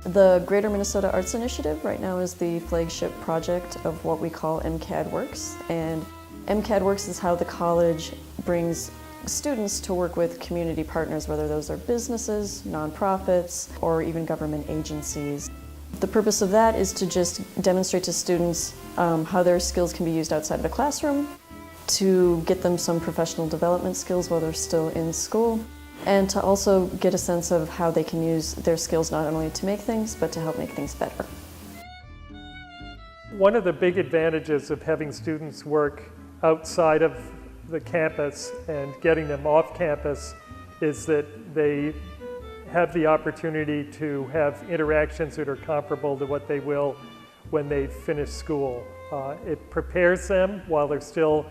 The Greater Minnesota Arts Initiative right now is the flagship project of what we call MCAD Works. And MCAD Works is how the college brings students to work with community partners, whether those are businesses, nonprofits, or even government agencies. The purpose of that is to just demonstrate to students how their skills can be used outside of the classroom, to get them some professional development skills while they're still in school, and to also get a sense of how they can use their skills not only to make things, but to help make things better. One of the big advantages of having students work outside of the campus and getting them off campus is that they have the opportunity to have interactions that are comparable to what they will when they finish school. It prepares them while they're still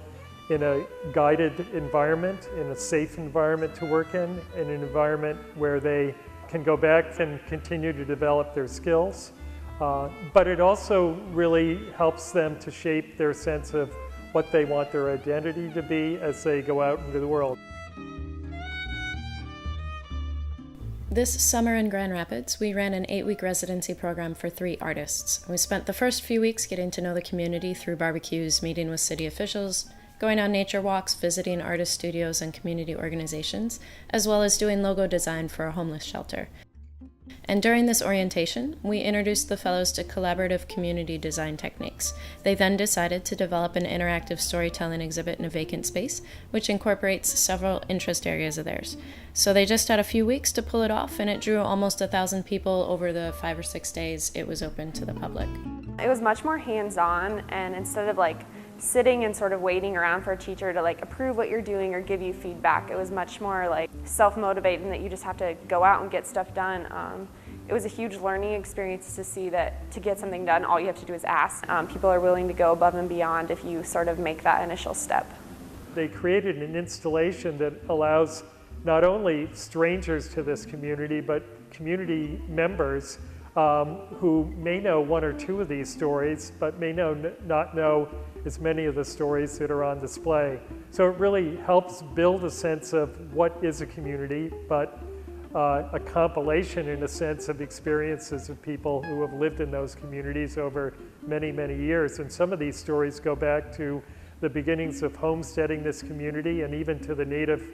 in a guided environment, in a safe environment to work in an environment where they can go back and continue to develop their skills. But it also really helps them to shape their sense of what they want their identity to be as they go out into the world. This summer in Grand Rapids, we ran an 8-week residency program for 3 artists. We spent the first few weeks getting to know the community through barbecues, meeting with city officials, going on nature walks, visiting artist studios and community organizations, as well as doing logo design for a homeless shelter. And during this orientation, we introduced the fellows to collaborative community design techniques. They then decided to develop an interactive storytelling exhibit in a vacant space, which incorporates several interest areas of theirs. So they just had a few weeks to pull it off, and it drew almost 1,000 people over the 5 or 6 days it was open to the public. It was much more hands-on, and instead of sitting and sort of waiting around for a teacher to approve what you're doing or give you feedback, it was much more self-motivating, that you just have to go out and get stuff done. It was a huge learning experience to see that to get something done, all you have to do is ask. People are willing to go above and beyond if you sort of make that initial step. They created an installation that allows not only strangers to this community, but community members who may know 1 or 2 of these stories, but may not know as many of the stories that are on display. So it really helps build a sense of what is a community, but a compilation, in a sense, of experiences of people who have lived in those communities over many, many years. And some of these stories go back to the beginnings of homesteading this community, and even to the Native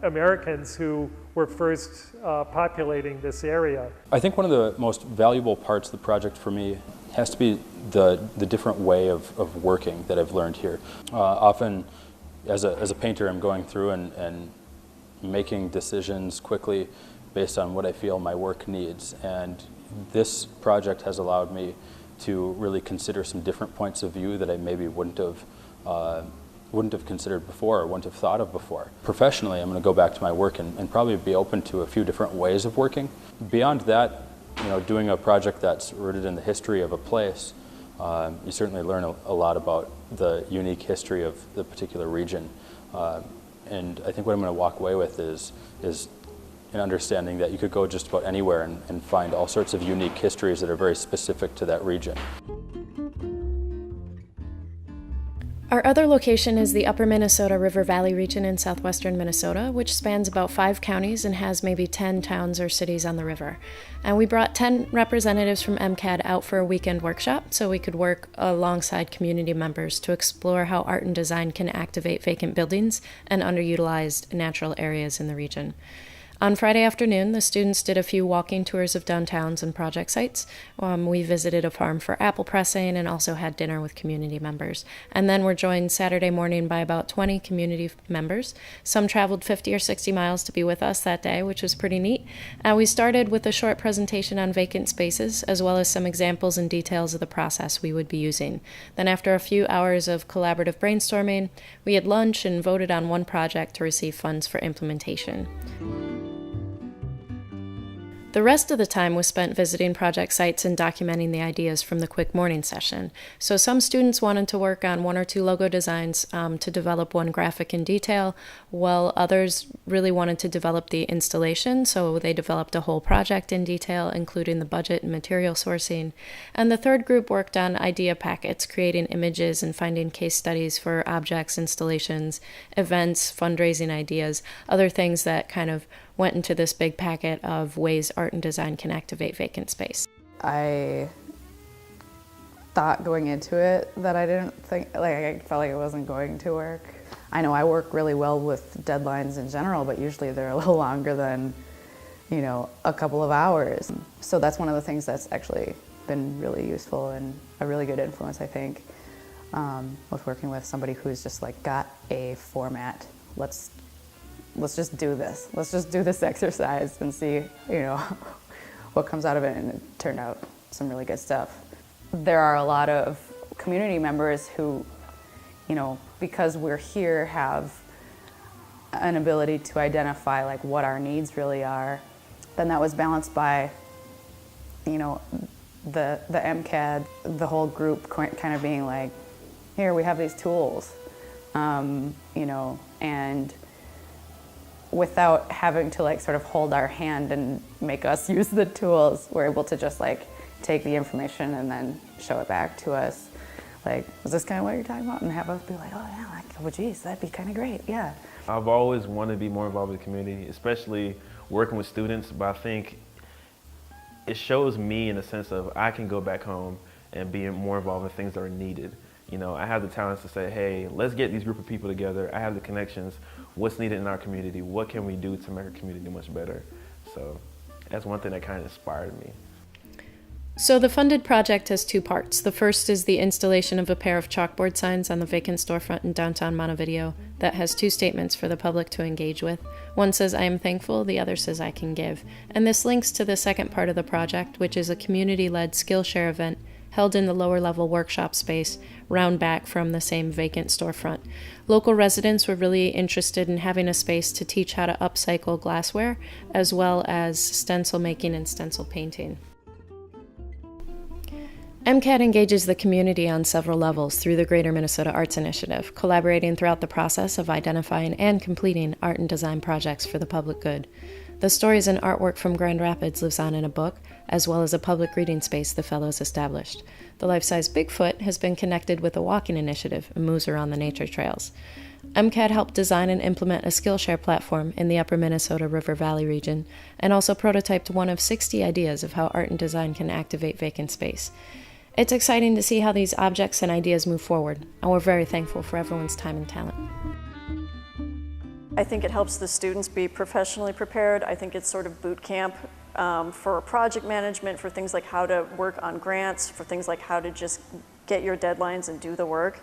Americans who were first populating this area. I think one of the most valuable parts of the project for me has to be the different way of working that I've learned here. Often, as a painter, I'm going through and making decisions quickly based on what I feel my work needs. And this project has allowed me to really consider some different points of view that I maybe wouldn't have considered before or wouldn't have thought of before. Professionally, I'm going to go back to my work and probably be open to a few different ways of working. Beyond that, doing a project that's rooted in the history of a place, you certainly learn a lot about the unique history of the particular region. And I think what I'm going to walk away with is an understanding that you could go just about anywhere and find all sorts of unique histories that are very specific to that region. Our other location is the Upper Minnesota River Valley region in southwestern Minnesota, which spans about 5 counties and has maybe 10 towns or cities on the river. And we brought 10 representatives from MCAD out for a weekend workshop so we could work alongside community members to explore how art and design can activate vacant buildings and underutilized natural areas in the region. On Friday afternoon, the students did a few walking tours of downtowns and project sites. We visited a farm for apple pressing and also had dinner with community members. And then were joined Saturday morning by about 20 community members. Some traveled 50 or 60 miles to be with us that day, which was pretty neat. We started with a short presentation on vacant spaces, as well as some examples and details of the process we would be using. Then after a few hours of collaborative brainstorming, we had lunch and voted on one project to receive funds for implementation. The rest of the time was spent visiting project sites and documenting the ideas from the quick morning session. So some students wanted to work on 1 or 2 logo designs to develop one graphic in detail, while others really wanted to develop the installation, so they developed a whole project in detail, including the budget and material sourcing. And the third group worked on idea packets, creating images and finding case studies for objects, installations, events, fundraising ideas, other things that kind of went into this big packet of ways art and design can activate vacant space. I thought going into it that I didn't think, like, I felt like it wasn't going to work. I know I work really well with deadlines in general, but usually they're a little longer than, you know, a couple of hours. So that's one of the things that's actually been really useful and a really good influence, I think, with working with somebody who's just like got a format. Let's just do this. Let's just do this exercise and see, you know, what comes out of it. And it turned out some really good stuff. There are a lot of community members who, you know, because we're here, have an ability to identify like what our needs really are. Then that was balanced by, you know, the MCAD, the whole group kind of being like, here, we have these tools, you know, and without having to like sort of hold our hand and make us use the tools, we're able to just like take the information and then show it back to us. Like, is this kind of what you're talking about? And have us be like, oh yeah, like, oh geez, that'd be kind of great, yeah. I've always wanted to be more involved with the community, especially working with students, but I think it shows me in the sense of I can go back home and be more involved in things that are needed. You know, I have the talents to say, hey, let's get these group of people together. I have the connections. What's needed in our community? What can we do to make our community much better? So that's one thing that kind of inspired me. So the funded project has two parts. The first is the installation of a pair of chalkboard signs on the vacant storefront in downtown Montevideo that has two statements for the public to engage with. One says, I am thankful, the other says, I can give. And this links to the second part of the project, which is a community-led Skillshare event held in the lower-level workshop space, round back from the same vacant storefront. Local residents were really interested in having a space to teach how to upcycle glassware, as well as stencil making and stencil painting. MCAD engages the community on several levels through the Greater Minnesota Arts Initiative, collaborating throughout the process of identifying and completing art and design projects for the public good. The stories and artwork from Grand Rapids lives on in a book, as well as a public reading space the Fellows established. The life-size Bigfoot has been connected with a walking initiative and moves around the nature trails. MCAD helped design and implement a Skillshare platform in the upper Minnesota River Valley region, and also prototyped one of 60 ideas of how art and design can activate vacant space. It's exciting to see how these objects and ideas move forward, and we're very thankful for everyone's time and talent. I think it helps the students be professionally prepared. I think it's sort of boot camp for project management, for things like how to work on grants, for things like how to just get your deadlines and do the work.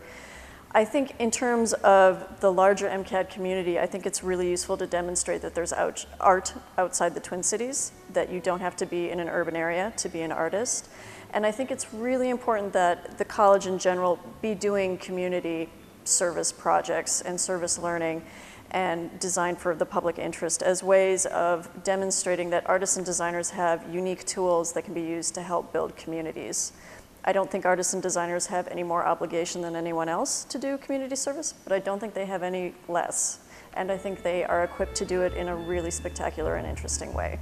I think in terms of the larger MCAD community, I think it's really useful to demonstrate that there's art outside the Twin Cities, that you don't have to be in an urban area to be an artist. And I think it's really important that the college in general be doing community service projects and service learning and design for the public interest as ways of demonstrating that artists and designers have unique tools that can be used to help build communities. I don't think artists and designers have any more obligation than anyone else to do community service, but I don't think they have any less. And I think they are equipped to do it in a really spectacular and interesting way.